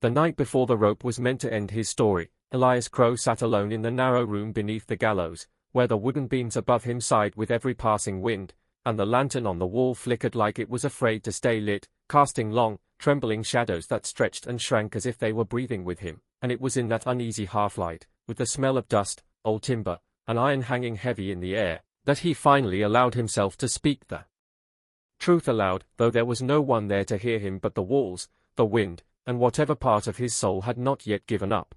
The night before the rope was meant to end his story, Elias Crow sat alone in the narrow room beneath the gallows, where the wooden beams above him sighed with every passing wind, and the lantern on the wall flickered like it was afraid to stay lit, casting long, trembling shadows that stretched and shrank as if they were breathing with him. And it was in that uneasy half-light, with the smell of dust, old timber, and iron hanging heavy in the air, that he finally allowed himself to speak the truth aloud, though there was no one there to hear him but the walls, the wind, and whatever part of his soul had not yet given up.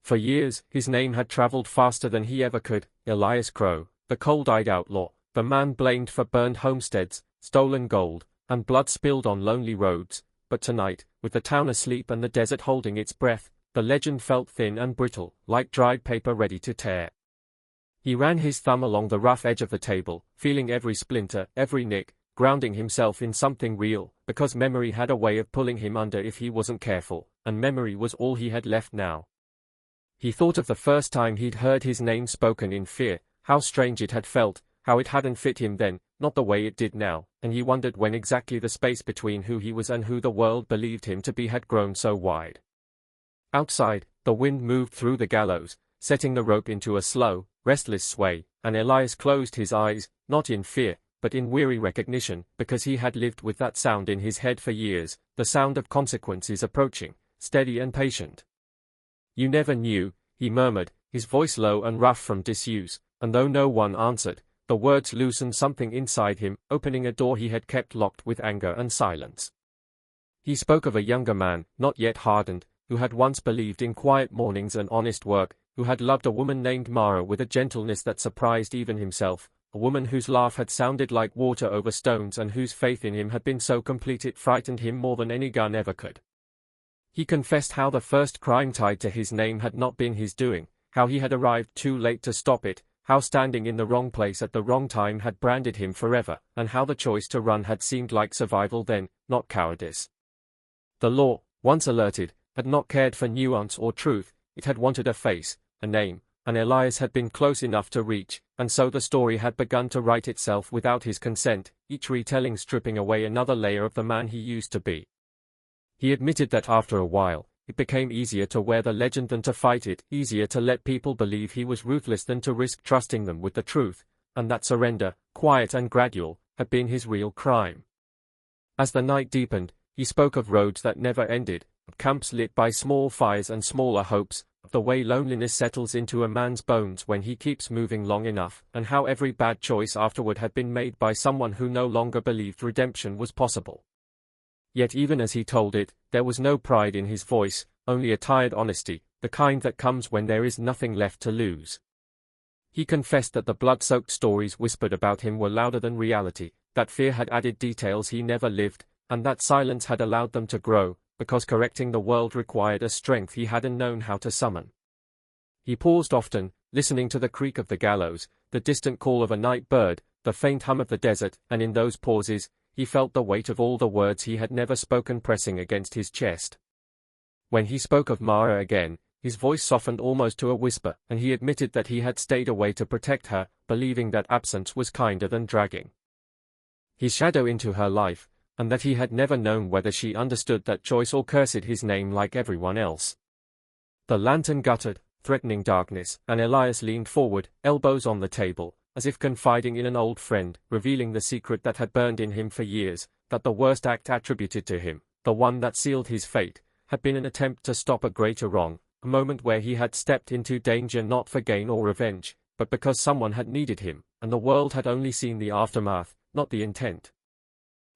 For years, his name had traveled faster than he ever could, Elias Crow, the cold-eyed outlaw, the man blamed for burned homesteads, stolen gold, and blood spilled on lonely roads. But tonight, with the town asleep and the desert holding its breath, the legend felt thin and brittle, like dried paper ready to tear. He ran his thumb along the rough edge of the table, feeling every splinter, every nick, grounding himself in something real, because memory had a way of pulling him under if he wasn't careful, and memory was all he had left now. He thought of the first time he'd heard his name spoken in fear, how strange it had felt, how it hadn't fit him then, not the way it did now, and he wondered when exactly the space between who he was and who the world believed him to be had grown so wide. Outside, the wind moved through the gallows, setting the rope into a slow, restless sway, and Elias closed his eyes, not in fear, but in weary recognition, because he had lived with that sound in his head for years, the sound of consequences approaching, steady and patient. "You never knew," he murmured, his voice low and rough from disuse, and though no one answered, the words loosened something inside him, opening a door he had kept locked with anger and silence. He spoke of a younger man, not yet hardened, who had once believed in quiet mornings and honest work, who had loved a woman named Mara with a gentleness that surprised even himself, a woman whose laugh had sounded like water over stones and whose faith in him had been so complete it frightened him more than any gun ever could. He confessed how the first crime tied to his name had not been his doing, how he had arrived too late to stop it, how standing in the wrong place at the wrong time had branded him forever, and how the choice to run had seemed like survival then, not cowardice. The law, once alerted, had not cared for nuance or truth, it had wanted a face, a name, and Elias had been close enough to reach, and so the story had begun to write itself without his consent, each retelling stripping away another layer of the man he used to be. He admitted that after a while, it became easier to wear the legend than to fight it, easier to let people believe he was ruthless than to risk trusting them with the truth, and that surrender, quiet and gradual, had been his real crime. As the night deepened, he spoke of roads that never ended, of camps lit by small fires and smaller hopes, of the way loneliness settles into a man's bones when he keeps moving long enough, and how every bad choice afterward had been made by someone who no longer believed redemption was possible. Yet even as he told it, there was no pride in his voice, only a tired honesty, the kind that comes when there is nothing left to lose. He confessed that the blood-soaked stories whispered about him were louder than reality, that fear had added details he never lived, and that silence had allowed them to grow, because correcting the world required a strength he hadn't known how to summon. He paused often, listening to the creak of the gallows, the distant call of a night bird, the faint hum of the desert, and in those pauses, he felt the weight of all the words he had never spoken pressing against his chest. When he spoke of Mara again, his voice softened almost to a whisper, and he admitted that he had stayed away to protect her, believing that absence was kinder than dragging his shadow into her life, and that he had never known whether she understood that choice or cursed his name like everyone else. The lantern guttered, threatening darkness, and Elias leaned forward, elbows on the table, as if confiding in an old friend, revealing the secret that had burned in him for years, that the worst act attributed to him, the one that sealed his fate, had been an attempt to stop a greater wrong, a moment where he had stepped into danger not for gain or revenge, but because someone had needed him, and the world had only seen the aftermath, not the intent.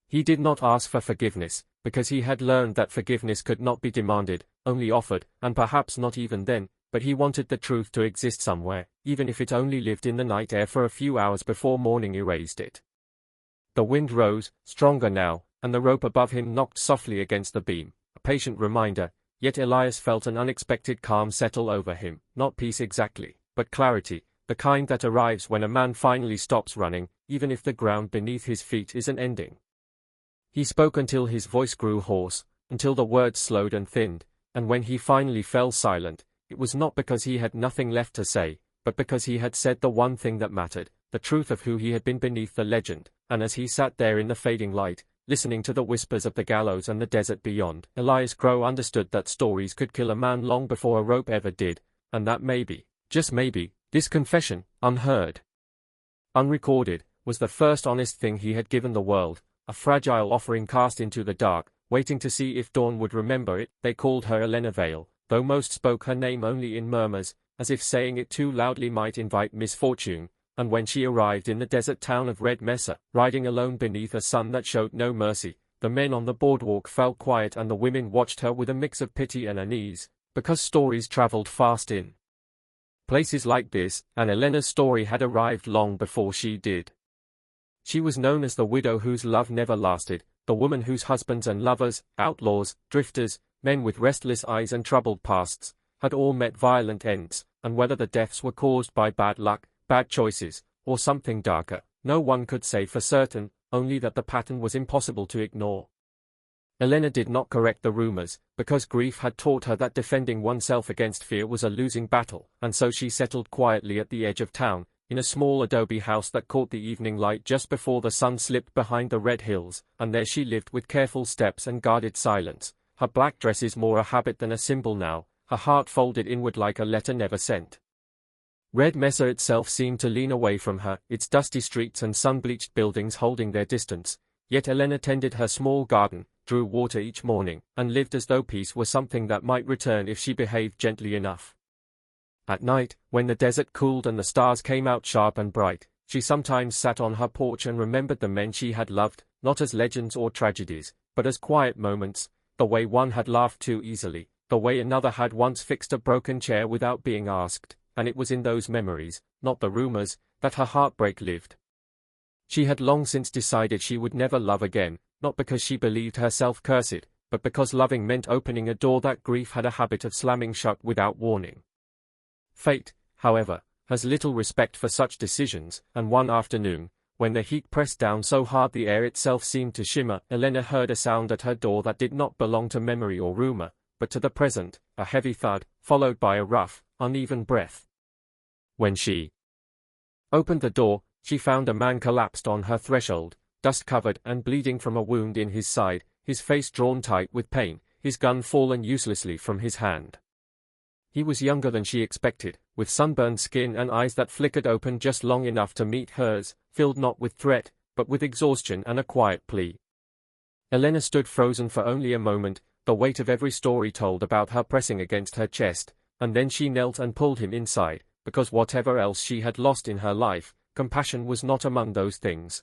He did not ask for forgiveness, because he had learned that forgiveness could not be demanded, only offered, and perhaps not even then, but he wanted the truth to exist somewhere, even if it only lived in the night air for a few hours before morning erased it. The wind rose, stronger now, and the rope above him knocked softly against the beam, a patient reminder, yet Elias felt an unexpected calm settle over him, not peace exactly, but clarity, the kind that arrives when a man finally stops running, even if the ground beneath his feet isn't ending. He spoke until his voice grew hoarse, until the words slowed and thinned, and when he finally fell silent, it was not because he had nothing left to say, but because he had said the one thing that mattered, the truth of who he had been beneath the legend, and as he sat there in the fading light, listening to the whispers of the gallows and the desert beyond. Elias Crow understood that stories could kill a man long before a rope ever did, and that maybe, just maybe, this confession, unheard, unrecorded, was the first honest thing he had given the world, a fragile offering cast into the dark, waiting to see if Dawn would remember it. They called her Elena Vale, though most spoke her name only in murmurs, as if saying it too loudly might invite misfortune. And when she arrived in the desert town of Red Mesa, riding alone beneath a sun that showed no mercy, the men on the boardwalk fell quiet and the women watched her with a mix of pity and unease, because stories traveled fast in places like this, and Elena's story had arrived long before she did. She was known as the widow whose love never lasted, the woman whose husbands and lovers, outlaws, drifters, men with restless eyes and troubled pasts, had all met violent ends, and whether the deaths were caused by bad luck, bad choices, or something darker, no one could say for certain, only that the pattern was impossible to ignore. Elena did not correct the rumors, because grief had taught her that defending oneself against fear was a losing battle, and so she settled quietly at the edge of town, in a small adobe house that caught the evening light just before the sun slipped behind the red hills, and there she lived with careful steps and guarded silence, her black dresses more a habit than a symbol now, her heart folded inward like a letter never sent. Red Mesa itself seemed to lean away from her, its dusty streets and sun-bleached buildings holding their distance, yet Elena tended her small garden, drew water each morning, and lived as though peace were something that might return if she behaved gently enough. At night, when the desert cooled and the stars came out sharp and bright, she sometimes sat on her porch and remembered the men she had loved, not as legends or tragedies, but as quiet moments, the way one had laughed too easily, the way another had once fixed a broken chair without being asked, and it was in those memories, not the rumors, that her heartbreak lived. She had long since decided she would never love again, not because she believed herself cursed, but because loving meant opening a door that grief had a habit of slamming shut without warning. Fate, however, has little respect for such decisions, and one afternoon, when the heat pressed down so hard the air itself seemed to shimmer, Elena heard a sound at her door that did not belong to memory or rumor, but to the present, a heavy thud, followed by a rough, uneven breath. When she opened the door, she found a man collapsed on her threshold, dust-covered and bleeding from a wound in his side, his face drawn tight with pain, his gun fallen uselessly from his hand. He was younger than she expected, with sunburned skin and eyes that flickered open just long enough to meet hers, filled not with threat, but with exhaustion and a quiet plea. Elena stood frozen for only a moment, the weight of every story told about her pressing against her chest, and then she knelt and pulled him inside, because whatever else she had lost in her life, compassion was not among those things.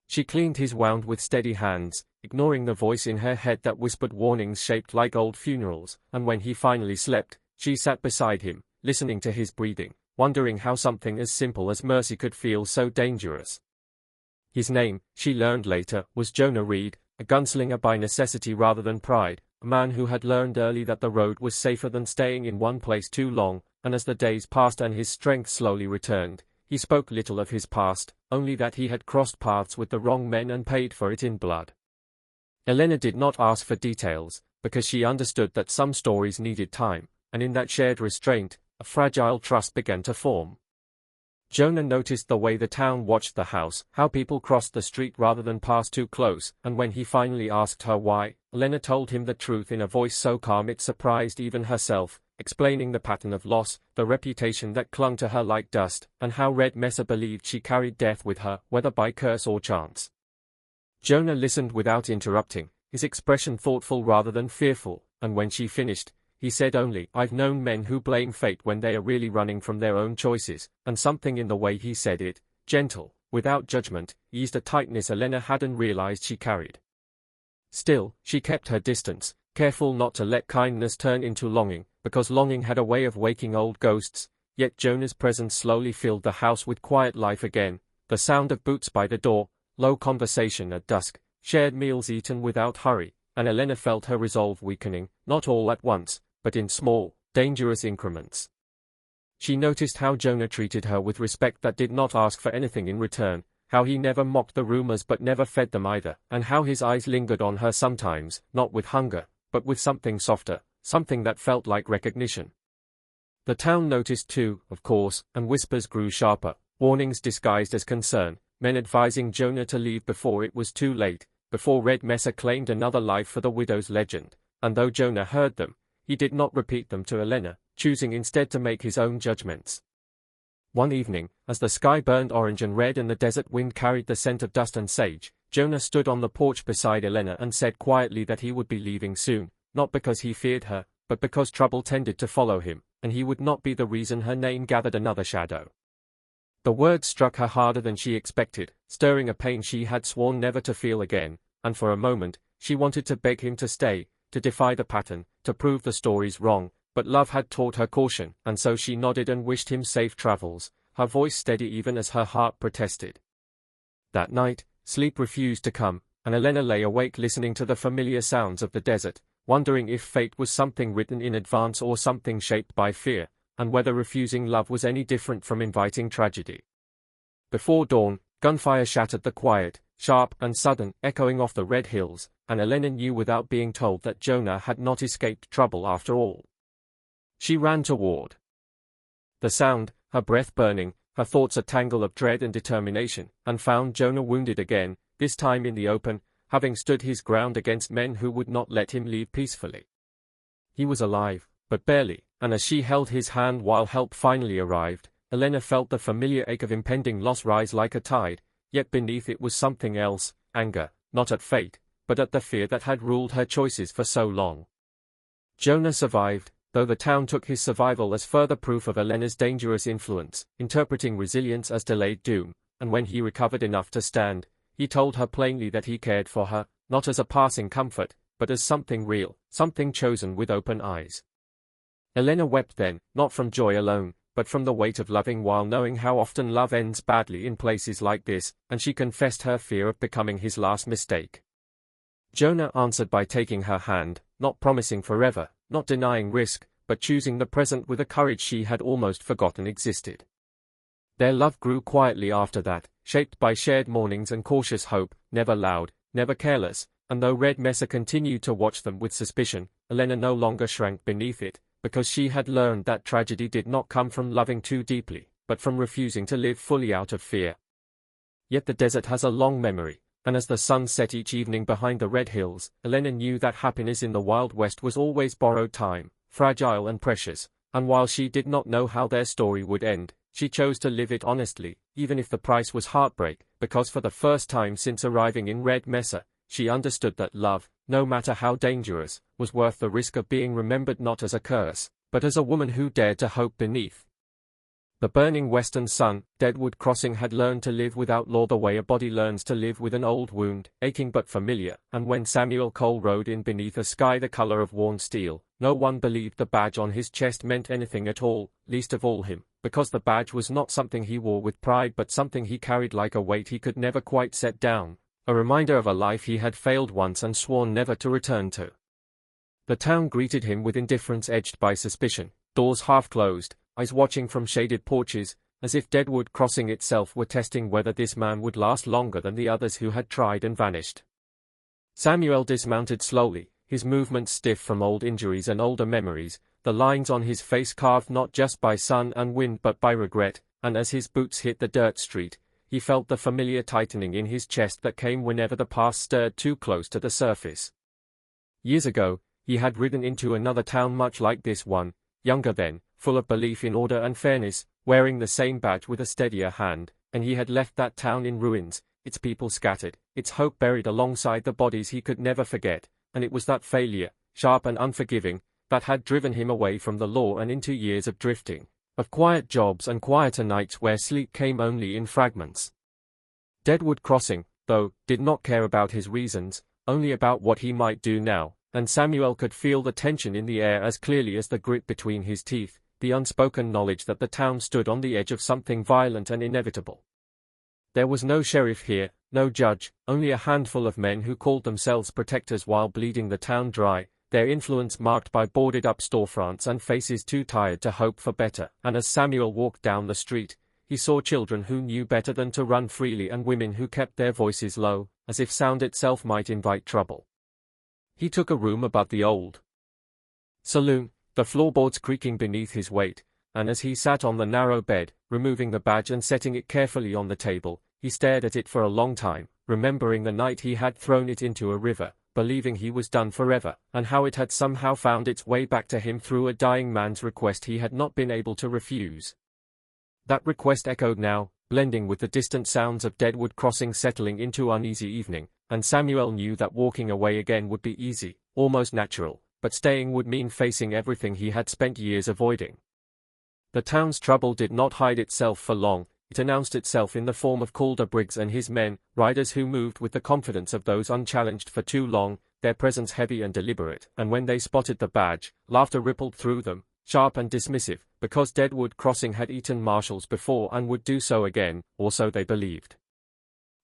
She cleaned his wound with steady hands, ignoring the voice in her head that whispered warnings shaped like old funerals, and when he finally slept, she sat beside him, listening to his breathing, wondering how something as simple as mercy could feel so dangerous. His name, she learned later, was Jonah Reed, a gunslinger by necessity rather than pride, a man who had learned early that the road was safer than staying in one place too long, and as the days passed and his strength slowly returned, he spoke little of his past, only that he had crossed paths with the wrong men and paid for it in blood. Elena did not ask for details, because she understood that some stories needed time, and in that shared restraint, a fragile trust began to form. Jonah noticed the way the town watched the house, how people crossed the street rather than pass too close, and when he finally asked her why, Elena told him the truth in a voice so calm it surprised even herself, explaining the pattern of loss, the reputation that clung to her like dust, and how Red Mesa believed she carried death with her, whether by curse or chance. Jonah listened without interrupting, his expression thoughtful rather than fearful, and when she finished, he said only, "I've known men who blame fate when they are really running from their own choices," and something in the way he said it, gentle, without judgment, eased a tightness Elena hadn't realized she carried. Still, she kept her distance, careful not to let kindness turn into longing, because longing had a way of waking old ghosts, yet Jonah's presence slowly filled the house with quiet life again, the sound of boots by the door, low conversation at dusk, shared meals eaten without hurry, and Elena felt her resolve weakening, not all at once, but in small, dangerous increments. She noticed how Jonah treated her with respect that did not ask for anything in return, how he never mocked the rumors but never fed them either, and how his eyes lingered on her sometimes, not with hunger, but with something softer, something that felt like recognition. The town noticed too, of course, and whispers grew sharper, warnings disguised as concern, men advising Jonah to leave before it was too late, before Red Mesa claimed another life for the widow's legend, and though Jonah heard them, he did not repeat them to Elena, choosing instead to make his own judgments. One evening, as the sky burned orange and red and the desert wind carried the scent of dust and sage, Jonah stood on the porch beside Elena and said quietly that he would be leaving soon, not because he feared her, but because trouble tended to follow him, and he would not be the reason her name gathered another shadow. The words struck her harder than she expected, stirring a pain she had sworn never to feel again, and for a moment, she wanted to beg him to stay, to defy the pattern, to prove the stories wrong, but love had taught her caution, and so she nodded and wished him safe travels, her voice steady even as her heart protested. That night, sleep refused to come, and Elena lay awake listening to the familiar sounds of the desert, wondering if fate was something written in advance or something shaped by fear, and whether refusing love was any different from inviting tragedy. Before dawn, gunfire shattered the quiet, sharp and sudden, echoing off the red hills, and Elena knew without being told that Jonah had not escaped trouble after all. She ran toward the sound, her breath burning, her thoughts a tangle of dread and determination, and found Jonah wounded again, this time in the open, having stood his ground against men who would not let him leave peacefully. He was alive, but barely, and as she held his hand while help finally arrived, Elena felt the familiar ache of impending loss rise like a tide, yet beneath it was something else, anger, not at fate, but at the fear that had ruled her choices for so long. Jonah survived, though the town took his survival as further proof of Elena's dangerous influence, interpreting resilience as delayed doom, and when he recovered enough to stand, he told her plainly that he cared for her, not as a passing comfort, but as something real, something chosen with open eyes. Elena wept then, not from joy alone, but from the weight of loving while knowing how often love ends badly in places like this, and she confessed her fear of becoming his last mistake. Jonah answered by taking her hand, not promising forever, not denying risk, but choosing the present with a courage she had almost forgotten existed. Their love grew quietly after that, shaped by shared mornings and cautious hope, never loud, never careless, and though Red Mesa continued to watch them with suspicion, Elena no longer shrank beneath it, because she had learned that tragedy did not come from loving too deeply, but from refusing to live fully out of fear. Yet the desert has a long memory, and as the sun set each evening behind the red hills, Elena knew that happiness in the Wild West was always borrowed time, fragile and precious, and while she did not know how their story would end, she chose to live it honestly, even if the price was heartbreak, because for the first time since arriving in Red Mesa, she understood that love, no matter how dangerous, was worth the risk of being remembered not as a curse, but as a woman who dared to hope beneath the burning western sun. Deadwood Crossing had learned to live without law the way a body learns to live with an old wound, aching but familiar, and when Samuel Cole rode in beneath a sky the color of worn steel, no one believed the badge on his chest meant anything at all, least of all him, because the badge was not something he wore with pride but something he carried like a weight he could never quite set down, a reminder of a life he had failed once and sworn never to return to. The town greeted him with indifference edged by suspicion, doors half closed, eyes watching from shaded porches, as if Deadwood Crossing itself were testing whether this man would last longer than the others who had tried and vanished. Samuel dismounted slowly, his movements stiff from old injuries and older memories, the lines on his face carved not just by sun and wind but by regret, and as his boots hit the dirt street, he felt the familiar tightening in his chest that came whenever the past stirred too close to the surface. Years ago, he had ridden into another town much like this one, younger then, full of belief in order and fairness, wearing the same badge with a steadier hand, and he had left that town in ruins, its people scattered, its hope buried alongside the bodies he could never forget, and it was that failure, sharp and unforgiving, that had driven him away from the law and into years of drifting, of quiet jobs and quieter nights where sleep came only in fragments. Deadwood Crossing, though, did not care about his reasons, only about what he might do now, and Samuel could feel the tension in the air as clearly as the grit between his teeth, the unspoken knowledge that the town stood on the edge of something violent and inevitable. There was no sheriff here, no judge, only a handful of men who called themselves protectors while bleeding the town dry, their influence marked by boarded-up storefronts and faces too tired to hope for better, and as Samuel walked down the street, he saw children who knew better than to run freely and women who kept their voices low, as if sound itself might invite trouble. He took a room above the old saloon, the floorboards creaking beneath his weight, and as he sat on the narrow bed, removing the badge and setting it carefully on the table, he stared at it for a long time, remembering the night he had thrown it into a river, believing he was done forever, and how it had somehow found its way back to him through a dying man's request he had not been able to refuse. That request echoed now, blending with the distant sounds of Deadwood Crossing settling into uneasy evening, and Samuel knew that walking away again would be easy, almost natural, but staying would mean facing everything he had spent years avoiding. The town's trouble did not hide itself for long. It announced itself in the form of Calder Briggs and his men, riders who moved with the confidence of those unchallenged for too long, their presence heavy and deliberate, and when they spotted the badge, laughter rippled through them, sharp and dismissive, because Deadwood Crossing had eaten marshals before and would do so again, or so they believed.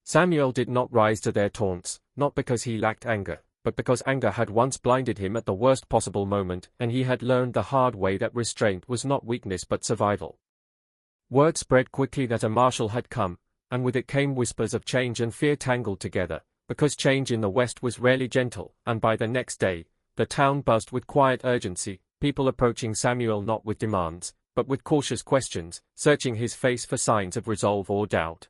Samuel did not rise to their taunts, not because he lacked anger, but because anger had once blinded him at the worst possible moment, and he had learned the hard way that restraint was not weakness but survival. Word spread quickly that a marshal had come, and with it came whispers of change and fear tangled together, because change in the West was rarely gentle, and by the next day, the town buzzed with quiet urgency, people approaching Samuel not with demands, but with cautious questions, searching his face for signs of resolve or doubt.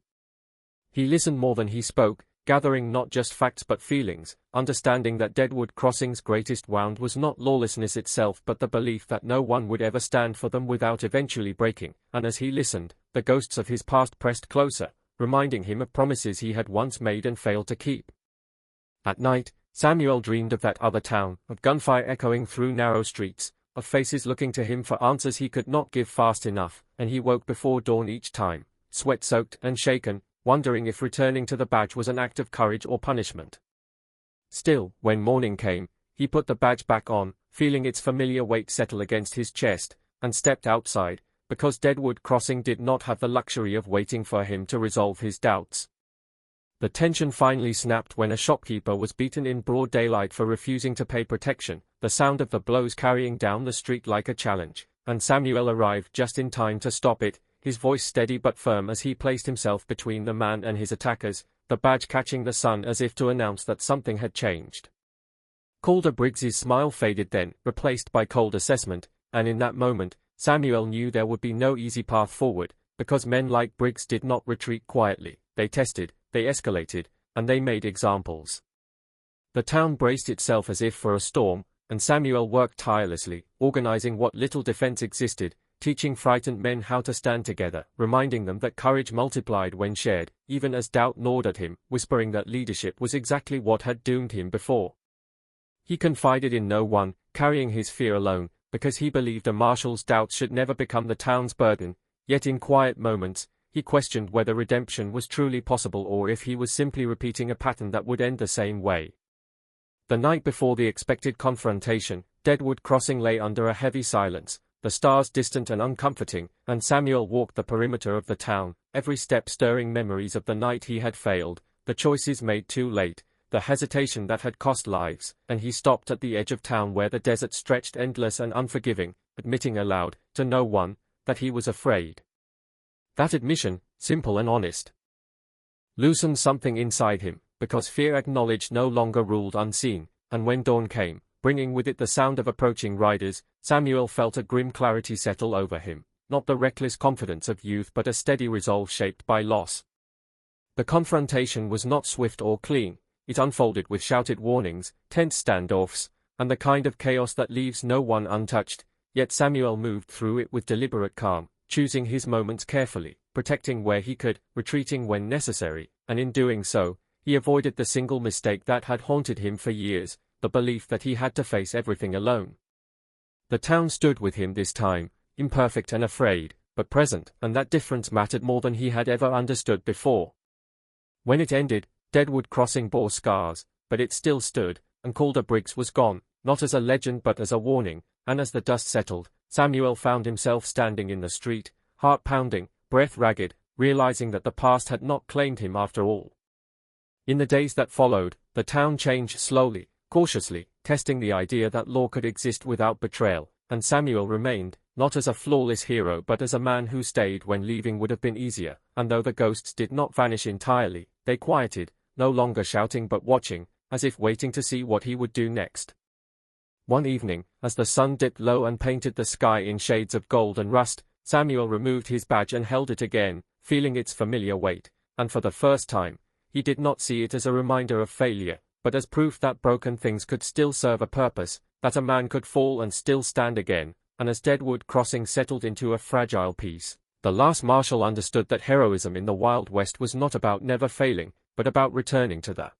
He listened more than he spoke, gathering not just facts but feelings, understanding that Deadwood Crossing's greatest wound was not lawlessness itself but the belief that no one would ever stand for them without eventually breaking, and as he listened, the ghosts of his past pressed closer, reminding him of promises he had once made and failed to keep. At night, Samuel dreamed of that other town, of gunfire echoing through narrow streets, of faces looking to him for answers he could not give fast enough, and he woke before dawn each time, sweat-soaked and shaken, wondering if returning to the badge was an act of courage or punishment. Still, when morning came, he put the badge back on, feeling its familiar weight settle against his chest, and stepped outside, because Deadwood Crossing did not have the luxury of waiting for him to resolve his doubts. The tension finally snapped when a shopkeeper was beaten in broad daylight for refusing to pay protection, the sound of the blows carrying down the street like a challenge, and Samuel arrived just in time to stop it, his voice steady but firm as he placed himself between the man and his attackers, the badge catching the sun as if to announce that something had changed. Calder Briggs's smile faded then, replaced by cold assessment, and in that moment, Samuel knew there would be no easy path forward, because men like Briggs did not retreat quietly, they tested, they escalated, and they made examples. The town braced itself as if for a storm, and Samuel worked tirelessly, organizing what little defense existed, teaching frightened men how to stand together, reminding them that courage multiplied when shared, even as doubt gnawed at him, whispering that leadership was exactly what had doomed him before. He confided in no one, carrying his fear alone, because he believed a marshal's doubts should never become the town's burden, yet in quiet moments, he questioned whether redemption was truly possible or if he was simply repeating a pattern that would end the same way. The night before the expected confrontation, Deadwood Crossing lay under a heavy silence, the stars distant and uncomforting, and Samuel walked the perimeter of the town, every step stirring memories of the night he had failed, the choices made too late, the hesitation that had cost lives, and he stopped at the edge of town where the desert stretched endless and unforgiving, admitting aloud, to no one, that he was afraid. That admission, simple and honest, loosened something inside him, because fear acknowledged no longer ruled unseen, and when dawn came, bringing with it the sound of approaching riders, Samuel felt a grim clarity settle over him, not the reckless confidence of youth but a steady resolve shaped by loss. The confrontation was not swift or clean, it unfolded with shouted warnings, tense standoffs, and the kind of chaos that leaves no one untouched, yet Samuel moved through it with deliberate calm, choosing his moments carefully, protecting where he could, retreating when necessary, and in doing so, he avoided the single mistake that had haunted him for years, the belief that he had to face everything alone. The town stood with him this time, imperfect and afraid, but present, and that difference mattered more than he had ever understood before. When it ended, Deadwood Crossing bore scars, but it still stood, and Calder Briggs was gone, not as a legend but as a warning, and as the dust settled, Samuel found himself standing in the street, heart pounding, breath ragged, realizing that the past had not claimed him after all. In the days that followed, the town changed slowly, cautiously, testing the idea that law could exist without betrayal, and Samuel remained, not as a flawless hero but as a man who stayed when leaving would have been easier, and though the ghosts did not vanish entirely, they quieted, no longer shouting but watching, as if waiting to see what he would do next. One evening, as the sun dipped low and painted the sky in shades of gold and rust, Samuel removed his badge and held it again, feeling its familiar weight, and for the first time, he did not see it as a reminder of failure, but as proof that broken things could still serve a purpose, that a man could fall and still stand again, and as Deadwood Crossing settled into a fragile peace, the last marshal understood that heroism in the Wild West was not about never failing, but about returning to the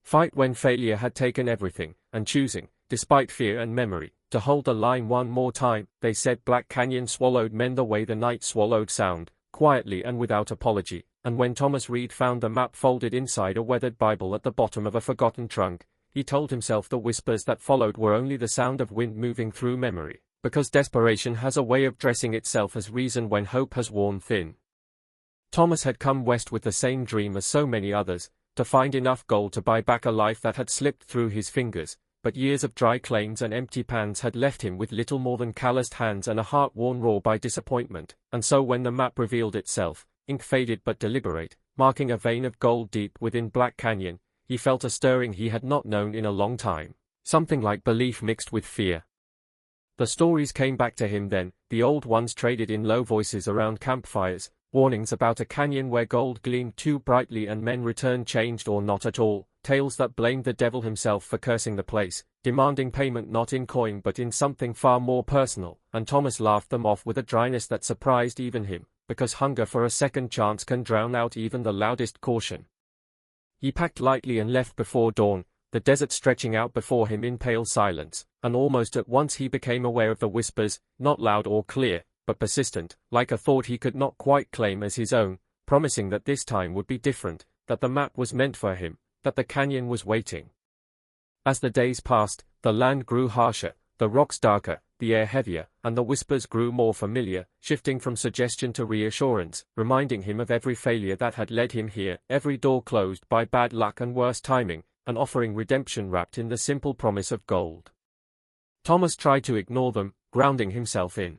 fight when failure had taken everything, and choosing, despite fear and memory, to hold the line one more time. They said Black Canyon swallowed men the way the night swallowed sound, quietly and without apology, and when Thomas Reed found the map folded inside a weathered Bible at the bottom of a forgotten trunk, he told himself the whispers that followed were only the sound of wind moving through memory, because desperation has a way of dressing itself as reason when hope has worn thin. Thomas had come west with the same dream as so many others, to find enough gold to buy back a life that had slipped through his fingers, but years of dry claims and empty pans had left him with little more than calloused hands and a heart worn raw by disappointment, and so when the map revealed itself, ink faded but deliberate, marking a vein of gold deep within Black Canyon, he felt a stirring he had not known in a long time, something like belief mixed with fear. The stories came back to him then, the old ones traded in low voices around campfires, warnings about a canyon where gold gleamed too brightly and men returned changed or not at all, tales that blamed the devil himself for cursing the place, demanding payment not in coin but in something far more personal, and Thomas laughed them off with a dryness that surprised even him, because hunger for a second chance can drown out even the loudest caution. He packed lightly and left before dawn, the desert stretching out before him in pale silence, and almost at once he became aware of the whispers, not loud or clear, but persistent, like a thought he could not quite claim as his own, promising that this time would be different, that the map was meant for him, that the canyon was waiting. As the days passed, the land grew harsher, the rocks darker, the air heavier, and the whispers grew more familiar, shifting from suggestion to reassurance, reminding him of every failure that had led him here, every door closed by bad luck and worse timing, and offering redemption wrapped in the simple promise of gold. Thomas tried to ignore them, grounding himself in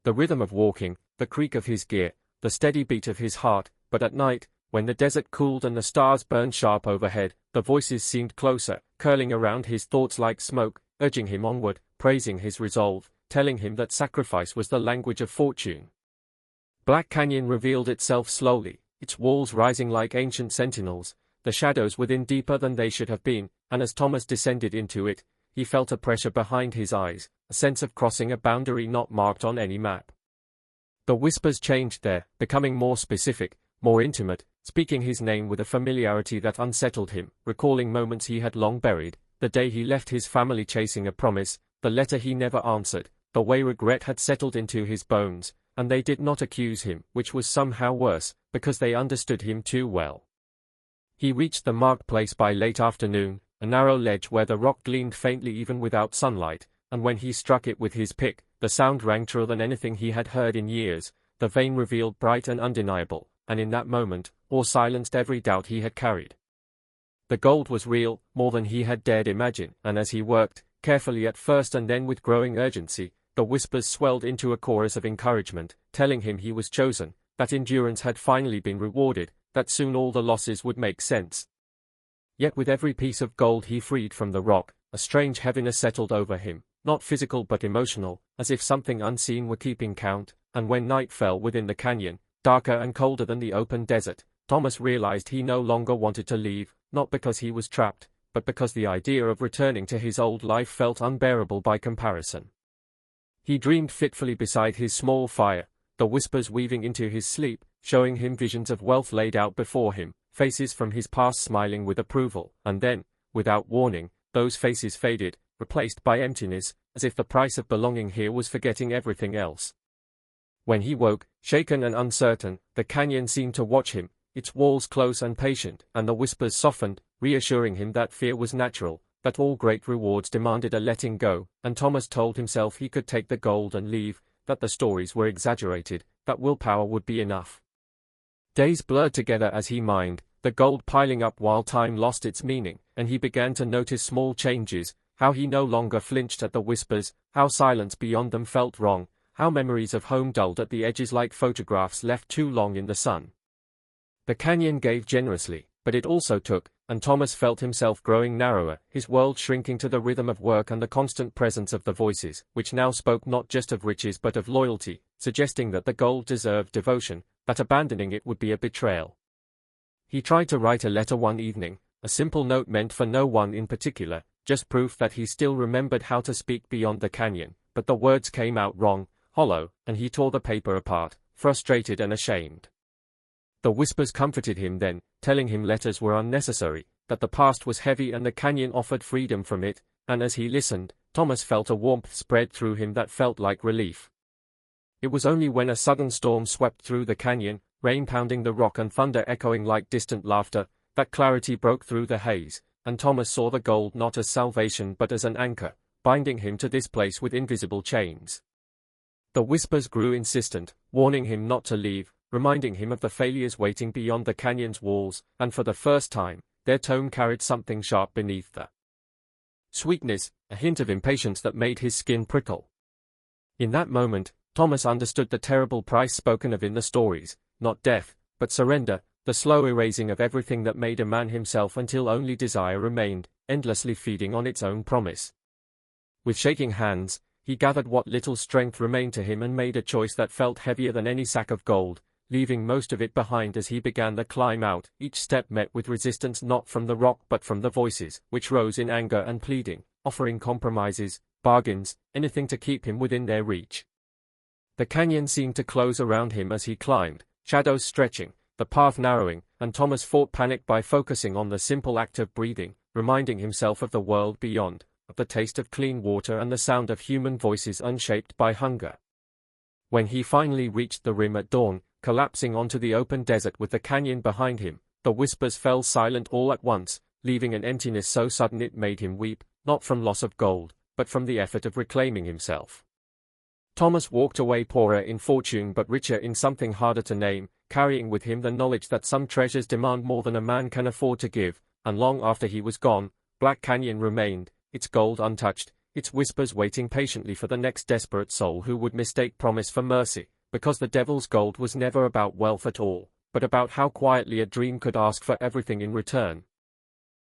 the rhythm of walking, the creak of his gear, the steady beat of his heart, but at night, when the desert cooled and the stars burned sharp overhead, the voices seemed closer, curling around his thoughts like smoke, urging him onward, praising his resolve, telling him that sacrifice was the language of fortune. Black Canyon revealed itself slowly, its walls rising like ancient sentinels, the shadows within deeper than they should have been, and as Thomas descended into it, he felt a pressure behind his eyes, a sense of crossing a boundary not marked on any map. The whispers changed there, becoming more specific, more intimate, speaking his name with a familiarity that unsettled him, recalling moments he had long buried, the day he left his family chasing a promise, the letter he never answered, the way regret had settled into his bones, and they did not accuse him, which was somehow worse, because they understood him too well. He reached the marked place by late afternoon, a narrow ledge where the rock gleamed faintly even without sunlight, and when he struck it with his pick, the sound rang truer than anything he had heard in years, the vein revealed bright and undeniable, and in that moment, awe silenced every doubt he had carried. The gold was real, more than he had dared imagine, and as he worked, carefully at first and then with growing urgency, the whispers swelled into a chorus of encouragement, telling him he was chosen, that endurance had finally been rewarded, that soon all the losses would make sense. Yet with every piece of gold he freed from the rock, a strange heaviness settled over him, not physical but emotional, as if something unseen were keeping count, and when night fell within the canyon, darker and colder than the open desert, Thomas realized he no longer wanted to leave, not because he was trapped, but because the idea of returning to his old life felt unbearable by comparison. He dreamed fitfully beside his small fire, the whispers weaving into his sleep, showing him visions of wealth laid out before him, faces from his past smiling with approval, and then, without warning, those faces faded, replaced by emptiness, as if the price of belonging here was forgetting everything else. When he woke, shaken and uncertain, the canyon seemed to watch him, its walls close and patient, and the whispers softened, reassuring him that fear was natural, that all great rewards demanded a letting go, and Thomas told himself he could take the gold and leave, that the stories were exaggerated, that willpower would be enough. Days blurred together as he mined, the gold piling up while time lost its meaning, and he began to notice small changes, how he no longer flinched at the whispers, how silence beyond them felt wrong, how memories of home dulled at the edges like photographs left too long in the sun. The canyon gave generously, but it also took, and Thomas felt himself growing narrower, his world shrinking to the rhythm of work and the constant presence of the voices, which now spoke not just of riches but of loyalty, suggesting that the gold deserved devotion, that abandoning it would be a betrayal. He tried to write a letter one evening, a simple note meant for no one in particular, just proof that he still remembered how to speak beyond the canyon, but the words came out wrong, hollow, and he tore the paper apart, frustrated and ashamed. The whispers comforted him then, telling him letters were unnecessary, that the past was heavy and the canyon offered freedom from it, and as he listened, Thomas felt a warmth spread through him that felt like relief. It was only when a sudden storm swept through the canyon, rain pounding the rock and thunder echoing like distant laughter, that clarity broke through the haze, and Thomas saw the gold not as salvation but as an anchor, binding him to this place with invisible chains. The whispers grew insistent, warning him not to leave, reminding him of the failures waiting beyond the canyon's walls, and for the first time, their tone carried something sharp beneath the sweetness, a hint of impatience that made his skin prickle. In that moment, Thomas understood the terrible price spoken of in the stories, not death, but surrender, the slow erasing of everything that made a man himself until only desire remained, endlessly feeding on its own promise. With shaking hands, he gathered what little strength remained to him and made a choice that felt heavier than any sack of gold, leaving most of it behind as he began the climb out, each step met with resistance not from the rock but from the voices, which rose in anger and pleading, offering compromises, bargains, anything to keep him within their reach. The canyon seemed to close around him as he climbed, shadows stretching, the path narrowing, and Thomas fought panic by focusing on the simple act of breathing, reminding himself of the world beyond, of the taste of clean water and the sound of human voices unshaped by hunger. When he finally reached the rim at dawn, collapsing onto the open desert with the canyon behind him, the whispers fell silent all at once, leaving an emptiness so sudden it made him weep, not from loss of gold, but from the effort of reclaiming himself. Thomas walked away poorer in fortune but richer in something harder to name, carrying with him the knowledge that some treasures demand more than a man can afford to give, and long after he was gone, Black Canyon remained, its gold untouched, its whispers waiting patiently for the next desperate soul who would mistake promise for mercy, because the devil's gold was never about wealth at all, but about how quietly a dream could ask for everything in return.